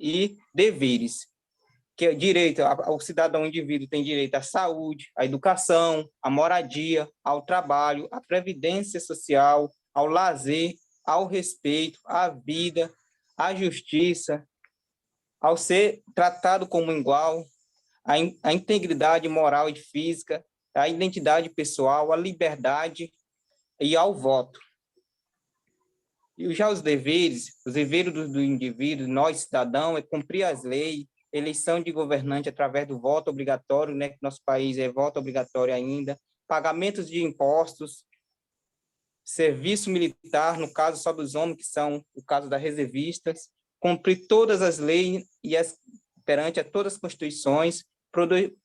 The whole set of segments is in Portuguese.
e deveres, que é direito, o cidadão indivíduo tem direito à saúde, à educação, à moradia, ao trabalho, à previdência social, ao lazer, ao respeito, à vida, à justiça, ao ser tratado como igual, à integridade moral e física, à identidade pessoal, à liberdade e ao voto. E já os deveres do indivíduo, nós, cidadão, é cumprir as leis, eleição de governante através do voto obrigatório, né, que nosso país é voto obrigatório ainda, pagamentos de impostos, serviço militar, no caso só dos homens, que são o caso das reservistas, cumprir todas as leis e perante a todas as constituições,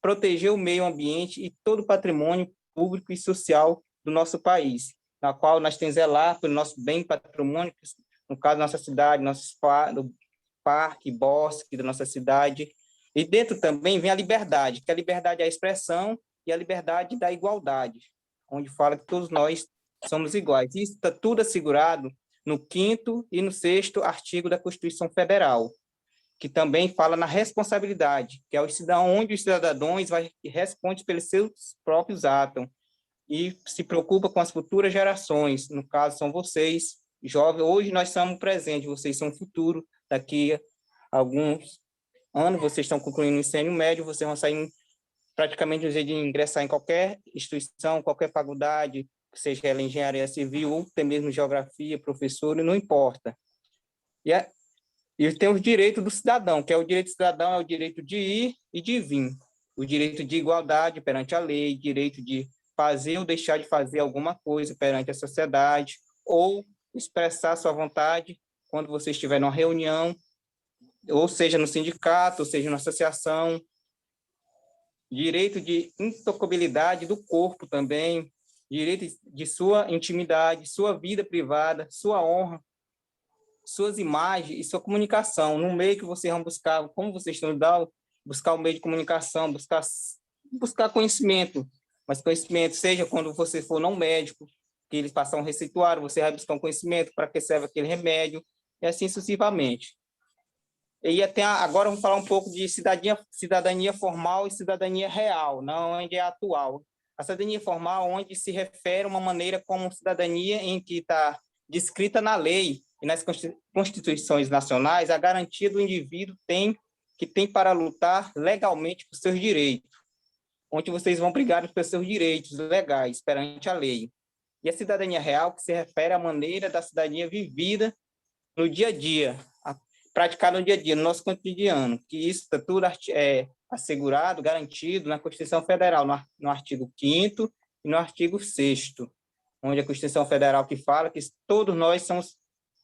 proteger o meio ambiente e todo o patrimônio público e social do nosso país, na qual nós temos que zelar pelo nosso bem patrimônio, no caso, nossa cidade, nosso parque, bosque da nossa cidade. E dentro também vem a liberdade, que a liberdade é a expressão e a liberdade da igualdade, onde fala que todos nós somos iguais. Isso está tudo assegurado no 5º e no 6º artigo da Constituição Federal, que também fala na responsabilidade, que é o cidadão, onde os cidadãos respondem pelos seus próprios atos e se preocupa com as futuras gerações, no caso são vocês, jovens. Hoje nós somos presentes, vocês são o futuro, daqui a alguns anos vocês estão concluindo o ensino médio, vocês vão sair praticamente de ingressar em qualquer instituição, qualquer faculdade, seja ela engenharia civil ou até mesmo geografia, professor, não importa. E tem os direitos do cidadão, que é o direito do cidadão, é o direito de ir e de vir, o direito de igualdade perante a lei, direito de fazer ou deixar de fazer alguma coisa perante a sociedade, ou expressar sua vontade quando você estiver numa reunião, ou seja no sindicato, ou seja na associação, direito de intocabilidade do corpo também, direito de sua intimidade, sua vida privada, sua honra, suas imagens e sua comunicação, no meio que vocês vão buscar, como vocês estão buscar o meio de comunicação, buscar conhecimento, mas conhecimento, seja quando você for não médico, que eles passam um receituário, você vai buscar um conhecimento para que serve aquele remédio, e assim sucessivamente. E até agora vamos falar um pouco de cidadania formal e cidadania real, não onde é atual. A cidadania formal, onde se refere a uma maneira como cidadania em que está descrita na lei e nas constituições nacionais a garantia do indivíduo que tem para lutar legalmente por seus direitos, onde vocês vão brigar pelos seus direitos legais perante a lei. E a cidadania real, que se refere à maneira da cidadania vivida no dia a dia, praticada no dia a dia, no nosso cotidiano, que isso está tudo assegurado, garantido na Constituição Federal, no artigo 5º e no artigo 6º, onde a Constituição Federal que fala que todos nós somos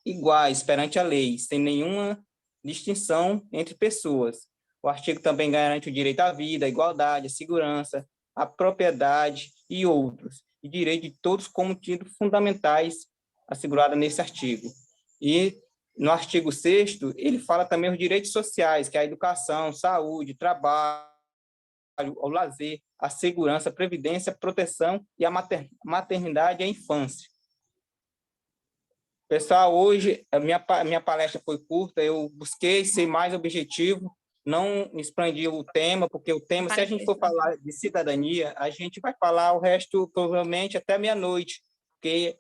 iguais perante a lei, sem nenhuma distinção entre pessoas. O artigo também garante o direito à vida, à igualdade, à segurança, à propriedade e outros, e direito de todos como títulos fundamentais assegurado nesse artigo. E no artigo 6º, ele fala também os direitos sociais, que é a educação, saúde, trabalho, o lazer, a segurança, a previdência, a proteção e a maternidade e a infância. Pessoal, hoje a minha palestra foi curta, eu busquei ser mais objetivo, não expandi o tema, porque o tema, se a gente for falar de cidadania, a gente vai falar o resto provavelmente até meia-noite, porque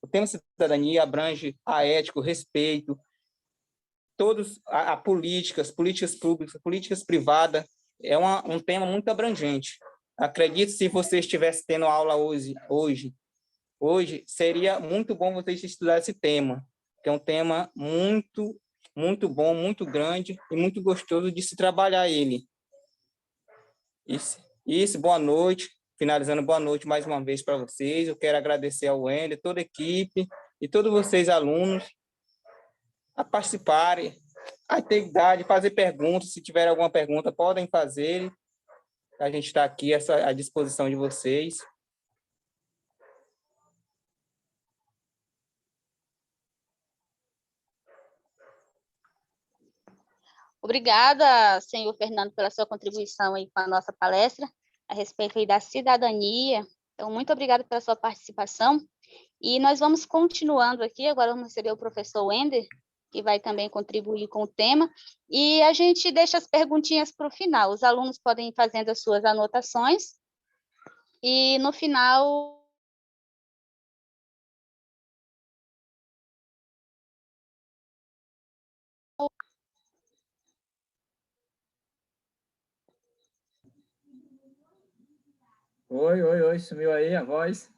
o tema cidadania abrange a ética, o respeito, a políticas públicas, políticas privadas, é um tema muito abrangente. Acredito, se você estivesse tendo aula hoje, seria muito bom vocês estudarem esse tema, que é um tema muito, muito bom, muito grande e muito gostoso de se trabalhar ele. Isso, boa noite. Finalizando, boa noite mais uma vez para vocês. Eu quero agradecer ao Wender, toda a equipe e todos vocês, alunos, a participarem, a ter idade, fazer perguntas. Se tiver alguma pergunta, podem fazer. A gente está aqui à disposição de vocês. Obrigada, senhor Fernando, pela sua contribuição aí com a nossa palestra a respeito aí da cidadania. Então, muito obrigada pela sua participação. E nós vamos continuando aqui, agora vamos receber o professor Wender, que vai também contribuir com o tema. E a gente deixa as perguntinhas para o final. Os alunos podem ir fazendo as suas anotações. E no final... Oi, sumiu aí a voz.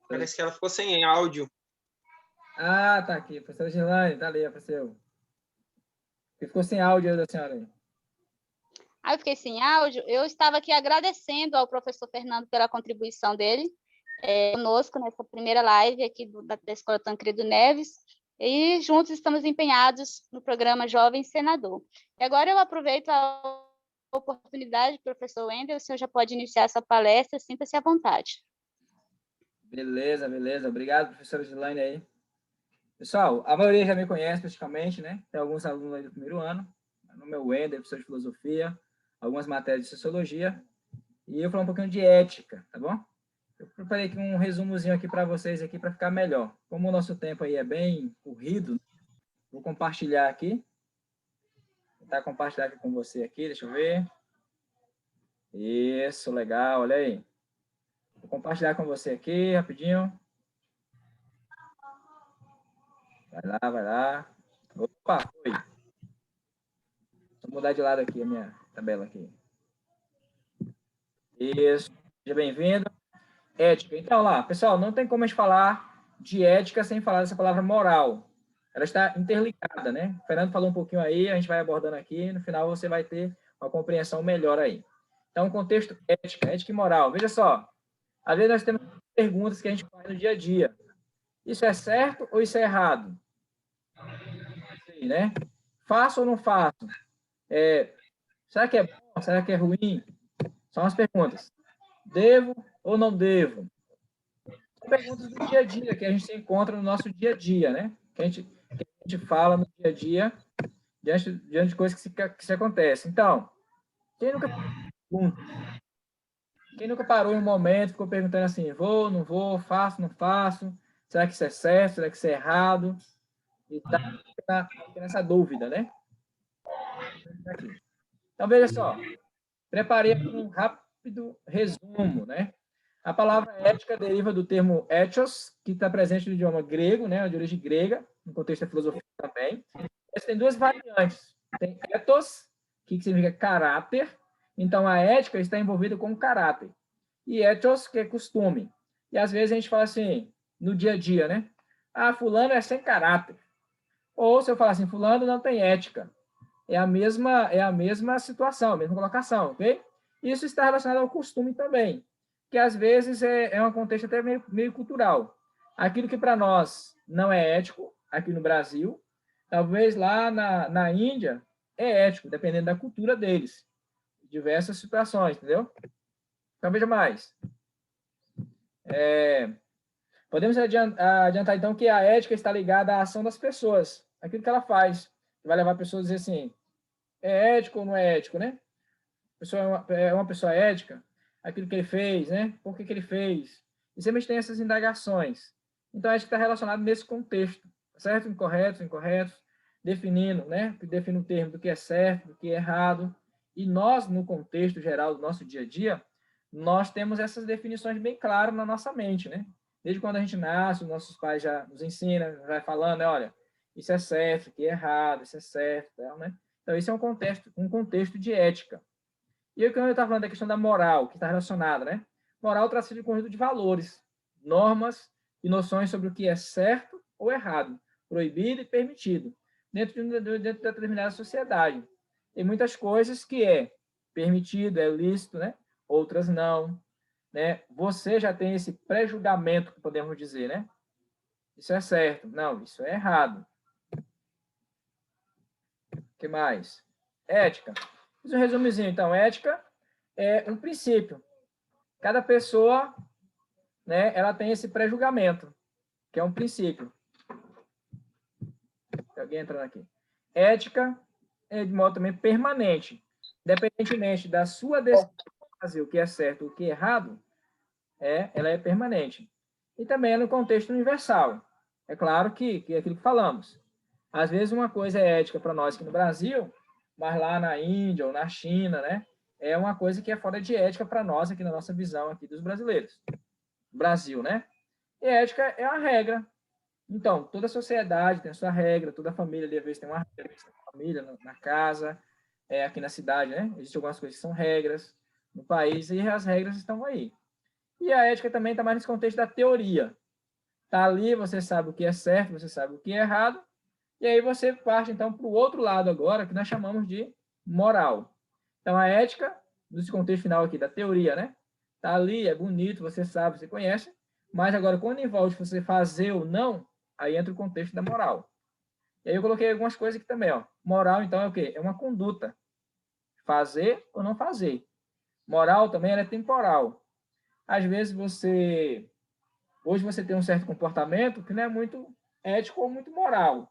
Parece que ela ficou sem áudio. Ah, tá aqui, professor Gilane, tá ali, apareceu. Ficou sem áudio aí da senhora aí. Eu fiquei sem áudio. Eu estava aqui agradecendo ao professor Fernando pela contribuição dele conosco nessa primeira live aqui da Escola Tancredo Neves, e juntos estamos empenhados no programa Jovem Senador. E agora eu aproveito a oportunidade, professor Wendel, o senhor já pode iniciar essa palestra, sinta-se à vontade. Beleza. Obrigado, professora Gilane aí. Pessoal, a maioria já me conhece praticamente, né? Tem alguns alunos aí do primeiro ano. No meu Wendel, professor de filosofia, algumas matérias de sociologia, e eu vou falar um pouquinho de ética, tá bom? Eu preparei aqui um resumozinho aqui para vocês aqui para ficar melhor. Como o nosso tempo aí é bem corrido, vou compartilhar aqui. Vou tentar compartilhar aqui com você aqui, deixa eu ver. Isso, legal, olha aí. Vou compartilhar com você aqui, rapidinho. Vai lá. Opa, foi. Vou mudar de lado aqui a minha tabela aqui. Isso, seja bem-vindo. Ética. Então, lá, pessoal, não tem como a gente falar de ética sem falar dessa palavra moral. Ela está interligada, né? O Fernando falou um pouquinho aí, a gente vai abordando aqui, no final você vai ter uma compreensão melhor aí. Então, contexto ética e moral. Veja só, às vezes nós temos perguntas que a gente faz no dia a dia. Isso é certo ou isso é errado? Sim, né? Faço ou não faço? Será que é bom? Será que é ruim? São as perguntas. Devo ou não devo? São perguntas do dia a dia, que a gente se encontra no nosso dia a dia, né? Que a gente fala no dia a dia, diante de coisas que se acontecem. Então, quem nunca parou em um momento, ficou perguntando assim, vou, não vou, faço, não faço, será que isso é certo, será que isso é errado? E tá nessa dúvida, né? Então, veja só, preparei um rápido resumo, né? A palavra ética deriva do termo ethos, que está presente no idioma grego, né, de origem grega, no contexto da filosofia também. Mas tem duas variantes. Tem ethos, que significa caráter. Então, a ética está envolvida com caráter. E ethos, que é costume. E, às vezes, a gente fala assim, no dia a dia, né? Ah, fulano é sem caráter. Ou, se eu falar assim, fulano não tem ética. É a mesma situação, a mesma colocação, ok? Isso está relacionado ao costume também, que às vezes é um contexto até meio cultural. Aquilo que para nós não é ético, aqui no Brasil, talvez lá na Índia é ético, dependendo da cultura deles. Diversas situações, entendeu? Então, veja mais. Podemos adiantar, então, que a ética está ligada à ação das pessoas, aquilo que ela faz. Vai levar a pessoas a dizer assim, é ético ou não é ético, né? A pessoa é uma pessoa ética, aquilo que ele fez, né? Por que ele fez? E sempre tem essas indagações. Então, acho que está relacionado nesse contexto, certo? Incorretos, definindo, né? Define o termo do que é certo, do que é errado. E nós, no contexto geral do nosso dia a dia, nós temos essas definições bem claras na nossa mente, né? Desde quando a gente nasce, os nossos pais já nos ensinam, vai falando, né? Olha, isso é certo, isso aqui é errado, isso é certo, né? Então, isso é um contexto de ética. E aí, quando eu estava falando da questão da moral, que está relacionada, né? Moral trata-se de um conjunto de valores, normas e noções sobre o que é certo ou errado, proibido e permitido, dentro de determinada sociedade. Tem muitas coisas que é permitido, é lícito, né? Outras não, né? Você já tem esse pré-julgamento, que podemos dizer, né? Isso é certo. Não, isso é errado. O que mais? Ética. Fiz um resumozinho, então. Ética é um princípio. Cada pessoa, né, ela tem esse pré-julgamento, que é um princípio. Tem alguém entrando aqui. Ética é de modo também permanente. Independentemente da sua decisão de fazer o que é certo ou o que é errado, ela é permanente. E também é no contexto universal. É claro que é aquilo que falamos. Às vezes uma coisa é ética para nós aqui no Brasil, mas lá na Índia ou na China, né, é uma coisa que é fora de ética para nós aqui na nossa visão aqui dos brasileiros. Brasil, né? E ética é a regra. Então, toda sociedade tem a sua regra, toda família ali, às vezes tem uma regra, tem uma família na casa, aqui na cidade, né? Existem algumas coisas que são regras no país e as regras estão aí. E a ética também está mais nesse contexto da teoria. Está ali, você sabe o que é certo, você sabe o que é errado, e aí você parte, então, para o outro lado agora, que nós chamamos de moral. Então, a ética, nesse contexto final aqui da teoria, né? Está ali, é bonito, você sabe, você conhece, mas agora, quando envolve você fazer ou não, aí entra o contexto da moral. E aí eu coloquei algumas coisas aqui também, ó. Moral, então, é o quê? É uma conduta. Fazer ou não fazer. Moral também ela é temporal. Às vezes hoje você tem um certo comportamento que não é muito ético ou muito moral,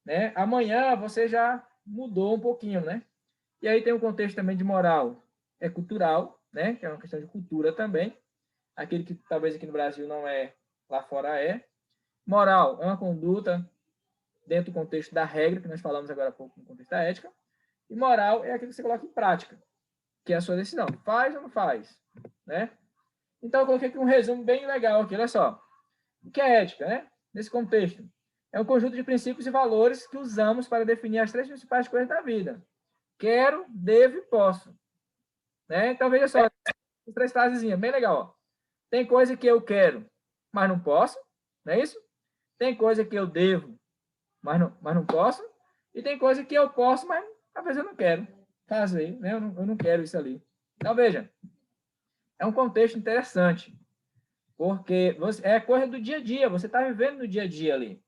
né? Amanhã você já mudou um pouquinho, né? E aí tem um contexto também de moral, é cultural, né? Que é uma questão de cultura também. Aquele que talvez aqui no Brasil não é, lá fora é. Moral é uma conduta dentro do contexto da regra, que nós falamos agora há pouco no contexto da ética. E moral é aquilo que você coloca em prática, que é a sua decisão. Faz ou não faz, né? Então, eu coloquei aqui um resumo bem legal aqui, olha só. O que é ética, né? Nesse contexto, é um conjunto de princípios e valores que usamos para definir as três principais coisas da vida. Quero, devo e posso. Né? Então, veja só, as três frasezinhas, bem legal. Ó. Tem coisa que eu quero, mas não posso, não é isso? Tem coisa que eu devo, mas não posso. E tem coisa que eu posso, mas às vezes eu não quero fazer, né? Eu não quero isso ali. Então, veja, é um contexto interessante, porque é coisa do dia a dia, você está vivendo no dia a dia ali.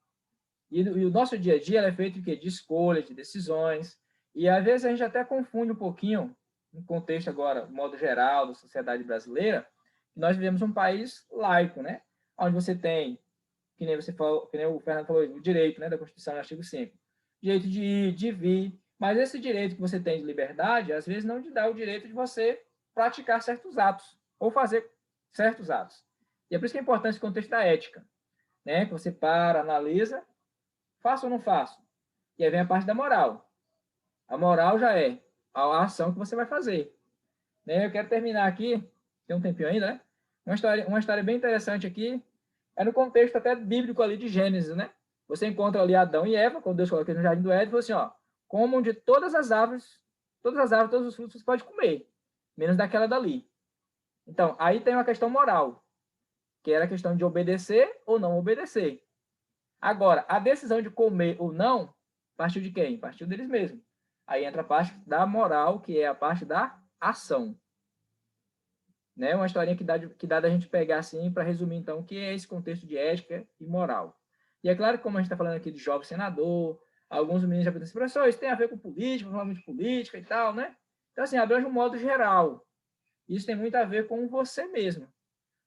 E o nosso dia a dia é feito de escolhas, de decisões, e às vezes a gente até confunde um pouquinho, no contexto agora, no modo geral, da sociedade brasileira, que nós vivemos um país laico, né? Onde você tem, que nem você falou, que nem o Fernando falou, o direito, né, da Constituição, no artigo 5, direito de ir, de vir, mas esse direito que você tem de liberdade, às vezes não te dá o direito de você praticar certos atos, ou fazer certos atos. E é por isso que é importante esse contexto da ética, né? Que você para, analisa, faço ou não faço? E aí vem a parte da moral. A moral já é a ação que você vai fazer. Né? Eu quero terminar aqui, tem um tempinho ainda, né? Uma história bem interessante aqui, é no contexto até bíblico ali de Gênesis, né? Você encontra ali Adão e Eva, quando Deus colocou no jardim do Éden, falou assim, ó, comam de todas as árvores, todos os frutos você pode comer, menos daquela dali. Então, aí tem uma questão moral, que era a questão de obedecer ou não obedecer. Agora, a decisão de comer ou não, partiu de quem? Partiu deles mesmos. Aí entra a parte da moral, que é a parte da ação. Né? Uma historinha que dá da gente pegar assim, para resumir, então, o que é esse contexto de ética e moral. E é claro que, como a gente está falando aqui de jovem senador, alguns meninos já perguntam assim, professor, isso tem a ver com política, falamos de política e tal, né? Então, assim, abrange um modo geral. Isso tem muito a ver com você mesmo,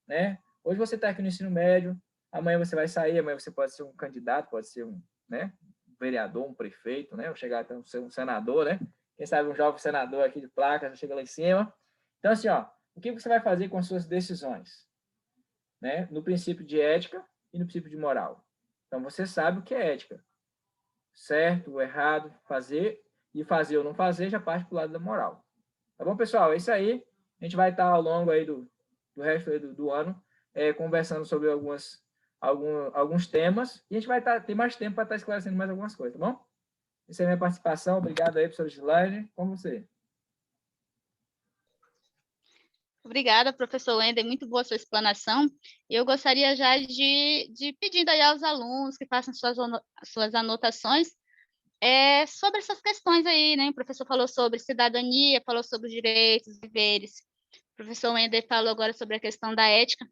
né? Hoje você está aqui no ensino médio, amanhã você vai sair, amanhã você pode ser um candidato, pode ser um, né, um vereador, um prefeito, né? Ou chegar até ser um senador, né? Quem sabe um jovem senador aqui de placa, já chega lá em cima. Então, assim, ó, o que você vai fazer com as suas decisões? Né? No princípio de ética e no princípio de moral. Então, você sabe o que é ética. Certo ou errado, fazer e fazer ou não fazer já parte para o lado da moral. Tá bom, pessoal? É isso aí. A gente vai estar ao longo aí do resto aí do ano conversando sobre alguns temas e a gente vai ter mais tempo para estar esclarecendo mais algumas coisas, tá bom? Essa é a minha participação. Obrigado aí, professor Gislaine. Com você. Obrigada, professor Wender, muito boa a sua explanação. Eu gostaria já de pedir aí aos alunos que façam suas anotações sobre essas questões aí, né? O professor falou sobre cidadania, falou sobre os direitos, deveres. O professor Wender falou agora sobre a questão da ética,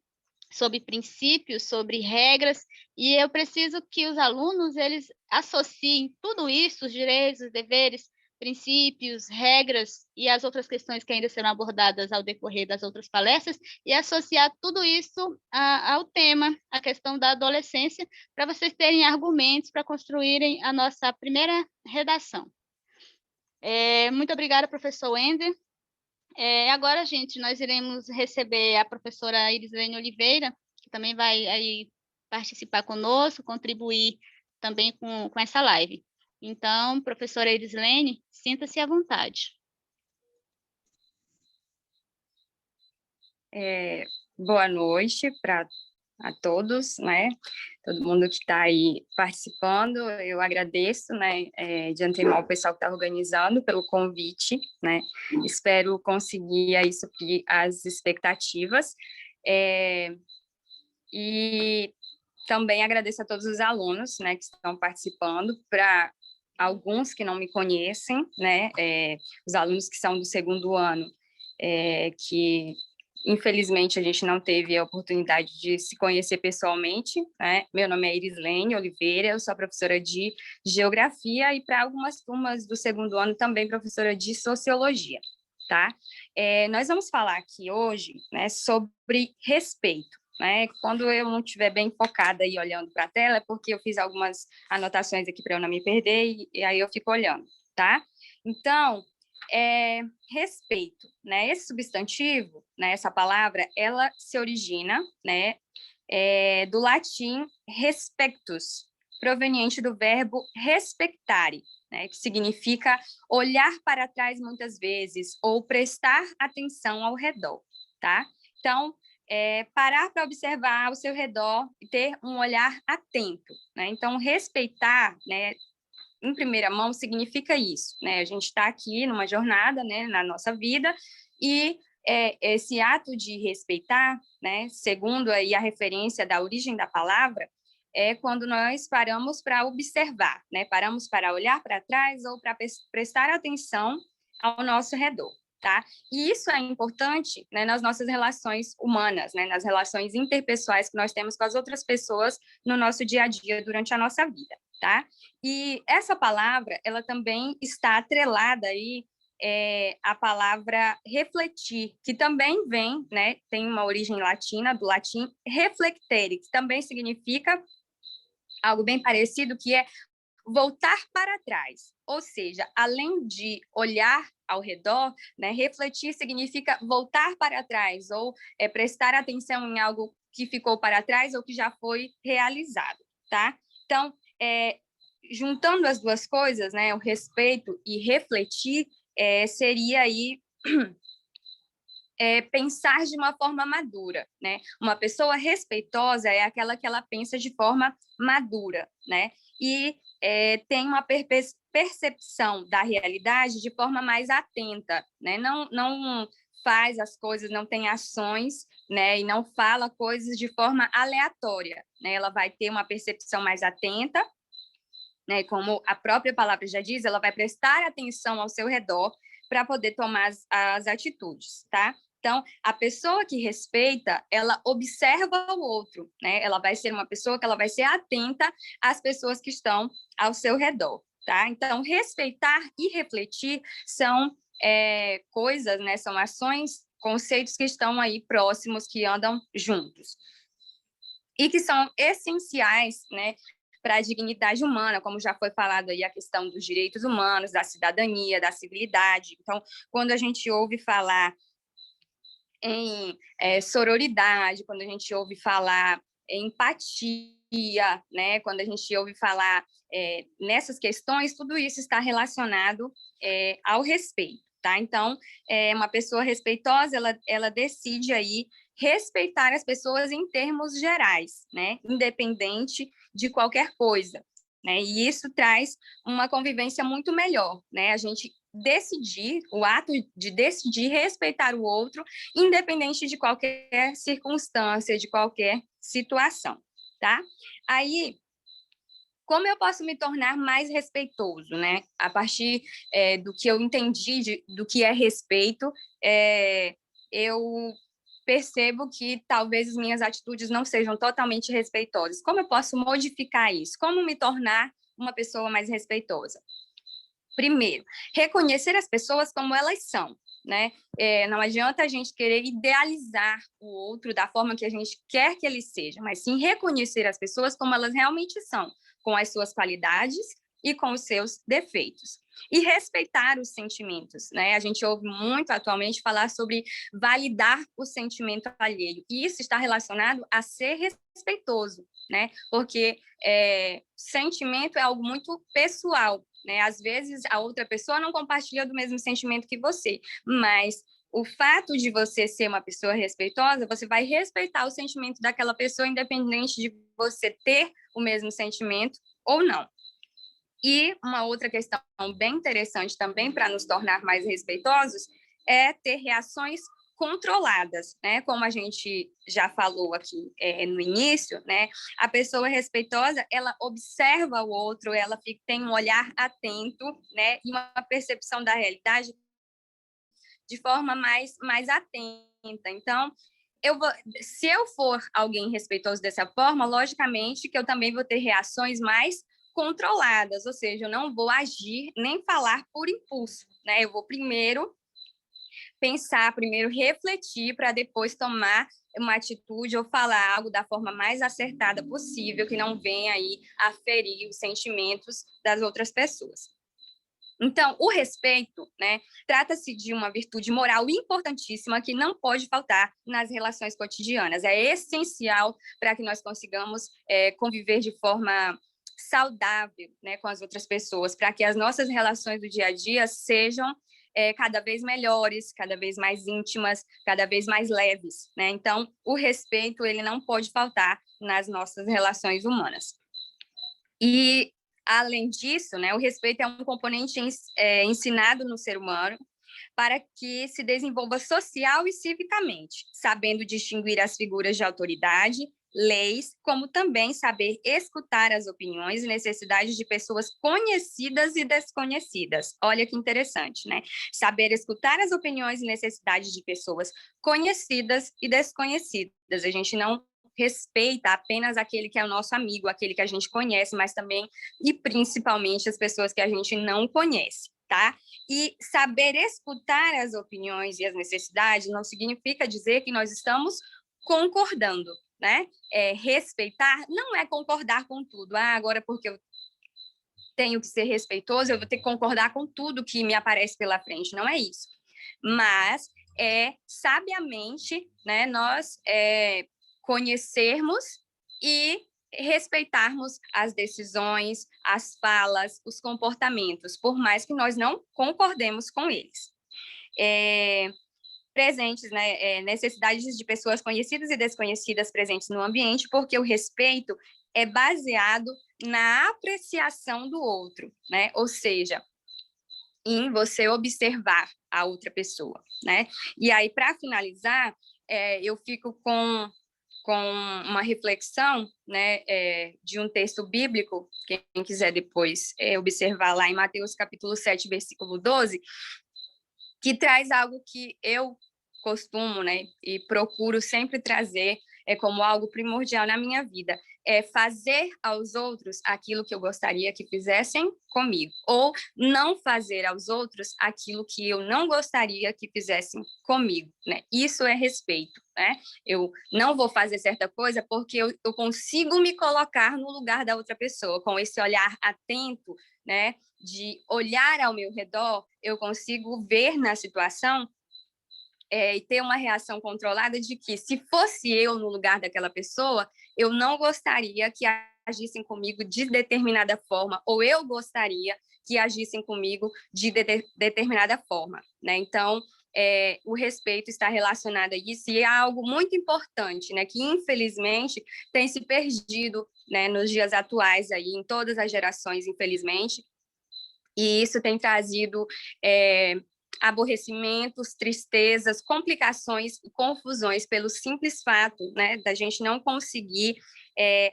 sobre princípios, sobre regras, e eu preciso que os alunos eles associem tudo isso, os direitos, os deveres, princípios, regras e as outras questões que ainda serão abordadas ao decorrer das outras palestras, e associar tudo isso ao tema, a questão da adolescência, para vocês terem argumentos para construírem a nossa primeira redação. Muito obrigada, professor Wender. Agora, gente, nós iremos receber a professora Irislene Oliveira, que também vai aí participar conosco, contribuir também com essa live. Então, professora Erislene, sinta-se à vontade. Boa noite para a todos, né? Todo mundo que está aí participando, eu agradeço, né? De antemão o pessoal que está organizando pelo convite, né? Espero conseguir aí suprir as expectativas. E também agradeço a todos os alunos, né, que estão participando, para alguns que não me conhecem, né, os alunos que são do segundo ano, que infelizmente a gente não teve a oportunidade de se conhecer pessoalmente, né? Meu nome é Erislene Oliveira, eu sou professora de Geografia e para algumas turmas do segundo ano também professora de Sociologia, tá? Nós vamos falar aqui hoje, né, sobre respeito, né? Quando eu não estiver bem focada e olhando para a tela, é porque eu fiz algumas anotações aqui para eu não me perder e aí eu fico olhando, tá? Então, respeito, né? Esse substantivo, né, essa palavra, ela se origina, né, do latim respectus, proveniente do verbo respectare, né, que significa olhar para trás muitas vezes ou prestar atenção ao redor, tá? Então, parar para observar ao seu redor e ter um olhar atento, né? Então, respeitar, né, em primeira mão significa isso, né? A gente está aqui numa jornada, né, na nossa vida, e esse ato de respeitar, né, segundo aí a referência da origem da palavra, é quando nós paramos para observar, né? Paramos para olhar para trás ou para prestar atenção ao nosso redor, tá? E isso é importante, né, nas nossas relações humanas, né, nas relações interpessoais que nós temos com as outras pessoas no nosso dia a dia durante a nossa vida, tá? E essa palavra, ela também está atrelada aí à palavra refletir, que também vem, né, tem uma origem latina, do latim reflectere, que também significa algo bem parecido, que é voltar para trás, ou seja, além de olhar ao redor, né, refletir significa voltar para trás, ou prestar atenção em algo que ficou para trás ou que já foi realizado, tá? Então, juntando as duas coisas, né, o respeito e refletir, seria aí pensar de uma forma madura, né? Uma pessoa respeitosa é aquela que ela pensa de forma madura, né? E tem uma percepção da realidade de forma mais atenta, né? Não faz as coisas, não tem ações, né? E não fala coisas de forma aleatória, né? Ela vai ter uma percepção mais atenta, né? Como a própria palavra já diz, ela vai prestar atenção ao seu redor para poder tomar as atitudes, tá? Então, a pessoa que respeita, ela observa o outro, né? Ela vai ser uma pessoa que ela vai ser atenta às pessoas que estão ao seu redor, tá? Então, respeitar e refletir são coisas, né? São ações, conceitos que estão aí próximos, que andam juntos. E que são essenciais, né, para a dignidade humana, como já foi falado aí, a questão dos direitos humanos, da cidadania, da civilidade. Então, quando a gente ouve falar em sororidade, quando a gente ouve falar em empatia, né? Quando a gente ouve falar nessas questões, tudo isso está relacionado ao respeito, tá? Então, uma pessoa respeitosa, ela decide aí respeitar as pessoas em termos gerais, né? Independente de qualquer coisa, né? E isso traz uma convivência muito melhor, né? A gente decidir, o ato de decidir respeitar o outro, independente de qualquer circunstância, de qualquer situação, tá? Aí, como eu posso me tornar mais respeitoso, né? A partir do que eu entendi do que é respeito, eu percebo que talvez as minhas atitudes não sejam totalmente respeitosas. Como eu posso modificar isso? Como me tornar uma pessoa mais respeitosa? Primeiro, reconhecer as pessoas como elas são, né? Não adianta a gente querer idealizar o outro da forma que a gente quer que ele seja, mas sim reconhecer as pessoas como elas realmente são, com as suas qualidades e com os seus defeitos. E respeitar os sentimentos, né? A gente ouve muito atualmente falar sobre validar o sentimento alheio, e isso está relacionado a ser respeitoso, né? Porque sentimento é algo muito pessoal, né? Às vezes a outra pessoa não compartilha do mesmo sentimento que você, mas o fato de você ser uma pessoa respeitosa, você vai respeitar o sentimento daquela pessoa, independente de você ter o mesmo sentimento ou não. E uma outra questão bem interessante também para nos tornar mais respeitosos é ter reações controladas, né? Como a gente já falou aqui no início, né? A pessoa respeitosa, ela observa o outro, ela tem um olhar atento, né? E uma percepção da realidade de forma mais atenta. Então, se eu for alguém respeitoso dessa forma, logicamente que eu também vou ter reações mais controladas, ou seja, eu não vou agir nem falar por impulso, né? Eu vou primeiro pensar, primeiro refletir para depois tomar uma atitude ou falar algo da forma mais acertada possível, que não venha aí a ferir os sentimentos das outras pessoas. Então, o respeito, né, trata-se de uma virtude moral importantíssima que não pode faltar nas relações cotidianas. É essencial para que nós consigamos conviver de forma saudável, né, com as outras pessoas, para que as nossas relações do dia a dia sejam cada vez melhores, cada vez mais íntimas, cada vez mais leves, né? Então, o respeito, ele não pode faltar nas nossas relações humanas. E além disso, né, o respeito é um componente ensinado no ser humano para que se desenvolva social e civicamente, sabendo distinguir as figuras de autoridade, leis, como também saber escutar as opiniões e necessidades de pessoas conhecidas e desconhecidas. Olha que interessante, né? Saber escutar as opiniões e necessidades de pessoas conhecidas e desconhecidas. A gente não respeita apenas aquele que é o nosso amigo, aquele que a gente conhece, mas também e principalmente as pessoas que a gente não conhece, tá? E saber escutar as opiniões e as necessidades não significa dizer que nós estamos concordando, né? Respeitar não é concordar com tudo. Agora porque eu tenho que ser respeitoso, eu vou ter que concordar com tudo que me aparece pela frente. Não é isso. Mas sabiamente, né, nós conhecermos e respeitarmos as decisões, as falas, os comportamentos, por mais que nós não concordemos com eles. Presentes, né, necessidades de pessoas conhecidas e desconhecidas presentes no ambiente, porque o respeito é baseado na apreciação do outro, né? Ou seja, em você observar a outra pessoa, né? E aí, para finalizar, eu fico com uma reflexão, né, de um texto bíblico, quem quiser depois observar lá em Mateus capítulo 7, versículo 12, que traz algo que eu costumo, né, e procuro sempre trazer como algo primordial na minha vida, é fazer aos outros aquilo que eu gostaria que fizessem comigo, ou não fazer aos outros aquilo que eu não gostaria que fizessem comigo, né? Isso é respeito, né? Eu não vou fazer certa coisa porque eu consigo me colocar no lugar da outra pessoa, com esse olhar atento, né, de olhar ao meu redor, eu consigo ver na situação e ter uma reação controlada de que, se fosse eu no lugar daquela pessoa, eu não gostaria que agissem comigo de determinada forma, ou eu gostaria que agissem comigo de determinada forma, né? Então, o respeito está relacionado a isso, e é algo muito importante, né, que infelizmente tem se perdido, né, nos dias atuais, aí, em todas as gerações, infelizmente, e isso tem trazido aborrecimentos, tristezas, complicações e confusões pelo simples fato, né, da gente não conseguir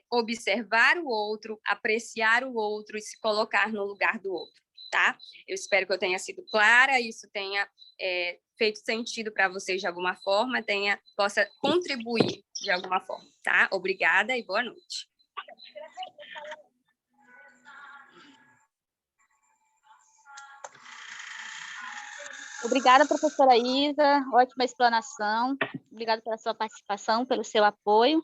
observar o outro, apreciar o outro e se colocar no lugar do outro, tá? Eu espero que eu tenha sido clara, isso tenha feito sentido para vocês de alguma forma, possa contribuir de alguma forma, tá? Obrigada e boa noite. Obrigada, professora Isa, ótima explanação. Obrigada pela sua participação, pelo seu apoio.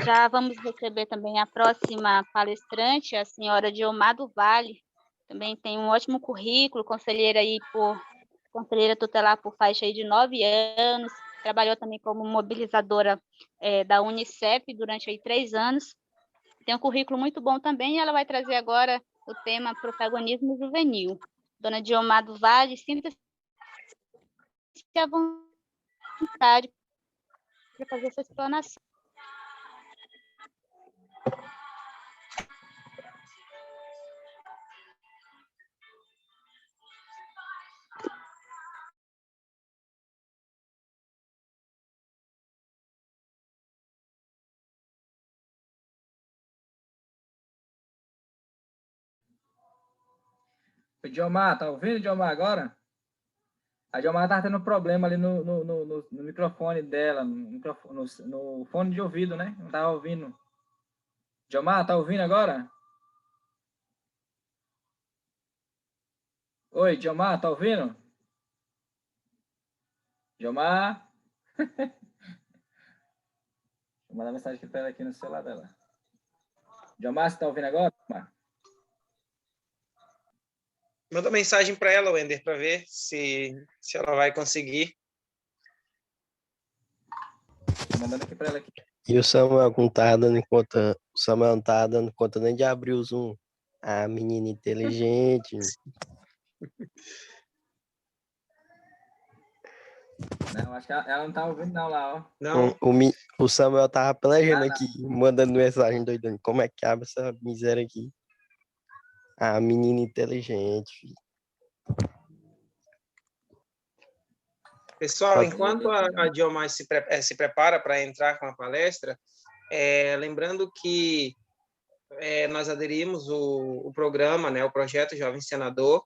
Já vamos receber também a próxima palestrante, a senhora Diomar do Vale. Também tem um ótimo currículo, conselheira tutelar por faixa aí de 9 anos, trabalhou também como mobilizadora da Unicef durante aí 3 anos. Tem um currículo muito bom também, e ela vai trazer agora o tema protagonismo juvenil. Dona Diomar do Vale, sinta-se à vontade para fazer essa explanação. Diomar, tá ouvindo, Diomar, agora? A Diomar tá tendo problema ali no microfone dela, no fone de ouvido, né? Não tava ouvindo. Diomar, tá ouvindo agora? Oi, Diomar, tá ouvindo? Diomar? Vou mandar mensagem aqui para ela aqui no celular dela. Diomar, você tá ouvindo agora? Manda mensagem para ela, Wender, para ver se ela vai conseguir. Tô mandando aqui para ela aqui. E o Samuel não tá dando conta, o Samuel não tá dando conta nem de abrir o Zoom. Ah, menina inteligente. Não, acho que ela não tá ouvindo não lá, ó. Não. O Samuel tava planejando aqui, mandando mensagem doidando. Como é que abre essa miséria aqui? Ah, menina inteligente, filho. Pessoal, enquanto a Diomar se prepara para entrar com a palestra, lembrando que nós aderimos o programa, né, o projeto Jovem Senador,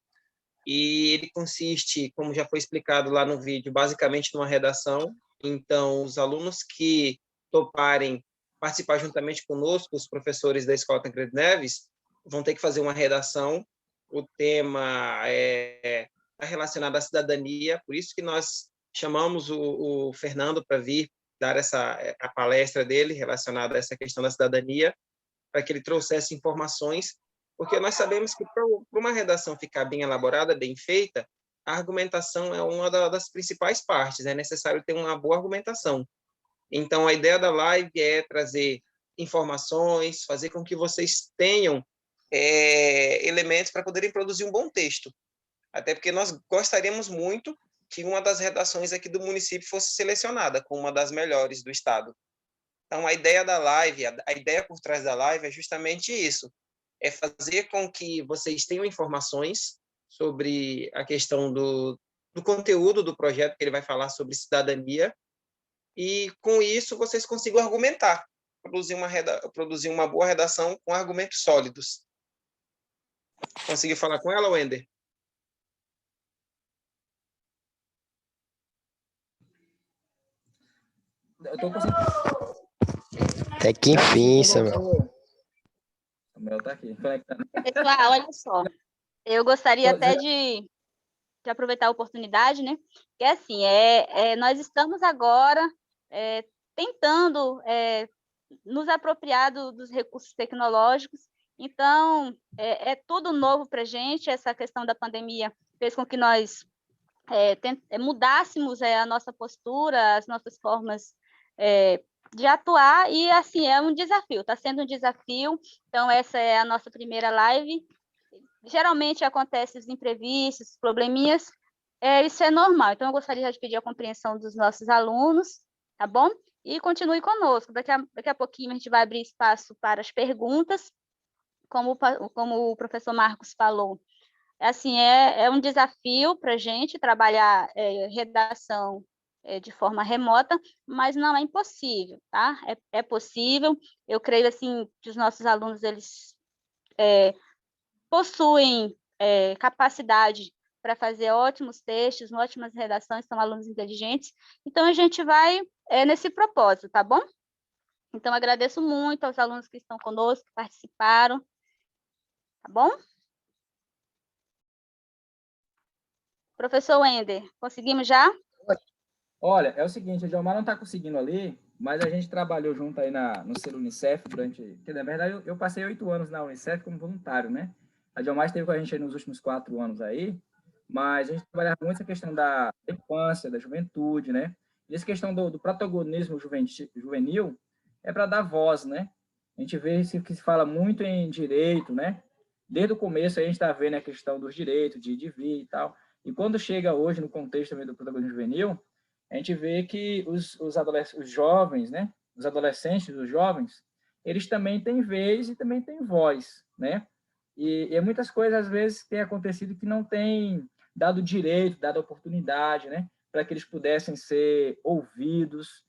e ele consiste, como já foi explicado lá no vídeo, basicamente numa redação. Então, os alunos que toparem participar juntamente conosco, os professores da Escola Tancredo Neves, vão ter que fazer uma redação. O tema é relacionado à cidadania, por isso que nós chamamos o Fernando para vir dar a palestra dele relacionada a essa questão da cidadania, para que ele trouxesse informações, porque nós sabemos que para uma redação ficar bem elaborada, bem feita, a argumentação é uma das principais partes, é necessário ter uma boa argumentação. Então, a ideia da live é trazer informações, fazer com que vocês tenham elementos para poderem produzir um bom texto. Até porque nós gostaríamos muito que uma das redações aqui do município fosse selecionada como uma das melhores do estado. Então, a ideia da live, a ideia por trás da live é justamente isso, é fazer com que vocês tenham informações sobre a questão do conteúdo do projeto, que ele vai falar sobre cidadania, e com isso vocês consigam argumentar, produzir uma boa redação com argumentos sólidos. Conseguiu falar com ela, Wender? Eu tô conseguindo. Até que enfim, Samuel. Samuel tá aqui, conectando. Pessoal, olha só. Eu gostaria até de aproveitar a oportunidade, né? Que assim, nós estamos agora tentando nos apropriar dos recursos tecnológicos. Então, é tudo novo para a gente. Essa questão da pandemia fez com que nós mudássemos a nossa postura, as nossas formas de atuar, e assim, é um desafio, está sendo um desafio. Então, essa é a nossa primeira live. Geralmente acontecem os imprevistos, probleminhas, isso é normal. Então, eu gostaria de pedir a compreensão dos nossos alunos, tá bom? E continue conosco. Daqui a pouquinho a gente vai abrir espaço para as perguntas, como o professor Marcos falou. Assim, é um desafio para a gente trabalhar redação de forma remota, mas não é impossível, tá? É possível. Eu creio, assim, que os nossos alunos, eles possuem capacidade para fazer ótimos textos, ótimas redações, são alunos inteligentes. Então, a gente vai nesse propósito, tá bom? Então, agradeço muito aos alunos que estão conosco, que participaram, tá bom? Professor Wender, conseguimos já? Olha, é o seguinte, a Diomar não está conseguindo ali, mas a gente trabalhou junto aí no Selo Unicef durante... Que, na verdade, eu passei 8 anos na Unicef como voluntário, né? A Diomar esteve com a gente aí nos últimos 4 anos aí, mas a gente trabalhava muito essa questão da infância, da juventude, né? Essa questão do protagonismo juvenil é para dar voz, né? A gente vê que se fala muito em direito, né? Desde o começo a gente está vendo a questão dos direitos, de ir e vir e tal. E quando chega hoje no contexto também do protagonismo juvenil, a gente vê que os jovens, né? Os adolescentes, os jovens, eles também têm vez e também têm voz, né? E muitas coisas, às vezes, têm acontecido que não têm dado direito, dado oportunidade, né? Para que eles pudessem ser ouvidos.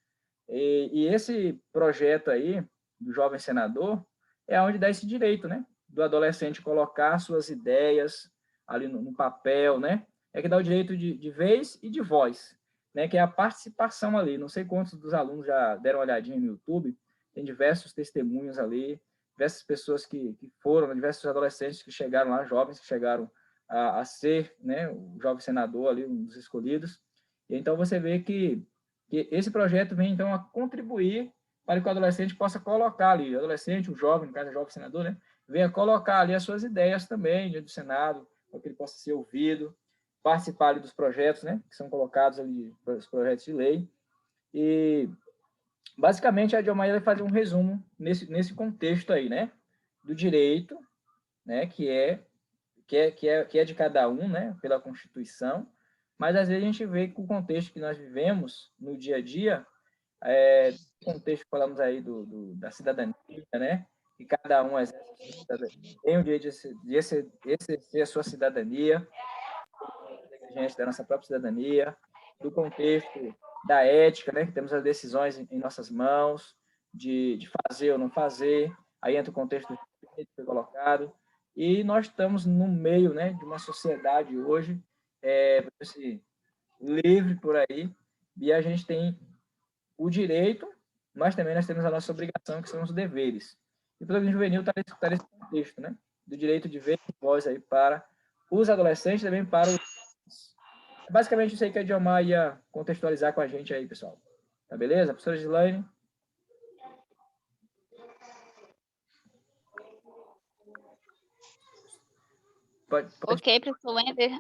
E esse projeto aí, do Jovem Senador, é onde dá esse direito, né? Do adolescente colocar suas ideias ali no papel, né? É que dá o direito de vez e de voz, né? Que é a participação ali. Não sei quantos dos alunos já deram uma olhadinha no YouTube, tem diversos testemunhos ali, diversas pessoas que foram, diversos adolescentes que chegaram lá, jovens que chegaram a ser, né, o jovem senador ali, um dos escolhidos. E então você vê que esse projeto vem então a contribuir para que o adolescente possa colocar ali, o adolescente, o jovem, no caso o jovem senador, né, venha colocar ali as suas ideias também diante do Senado, para que ele possa ser ouvido, participar ali dos projetos, né, que são colocados ali, os projetos de lei. E basicamente a Diomaye vai fazer um resumo nesse contexto aí, né, do direito, né, que é de cada um, né, pela Constituição, mas às vezes a gente vê que o contexto que nós vivemos no dia a dia, contexto que falamos aí da cidadania, né, que cada um tem o direito de exercer a sua cidadania, gente da nossa própria cidadania, do contexto da ética, né, que temos as decisões em nossas mãos, de fazer ou não fazer, aí entra o contexto que foi colocado, e nós estamos no meio, né, de uma sociedade hoje livre por aí, e a gente tem o direito, mas também nós temos a nossa obrigação, que são os deveres. E o programa juvenil está nesse contexto, né, do direito de ver e voz aí para os adolescentes, também para os... Basicamente, isso aí que a Diomaye ia contextualizar com a gente aí, pessoal. Tá beleza? Professora Gislaine? Pode. Ok, professor Wender,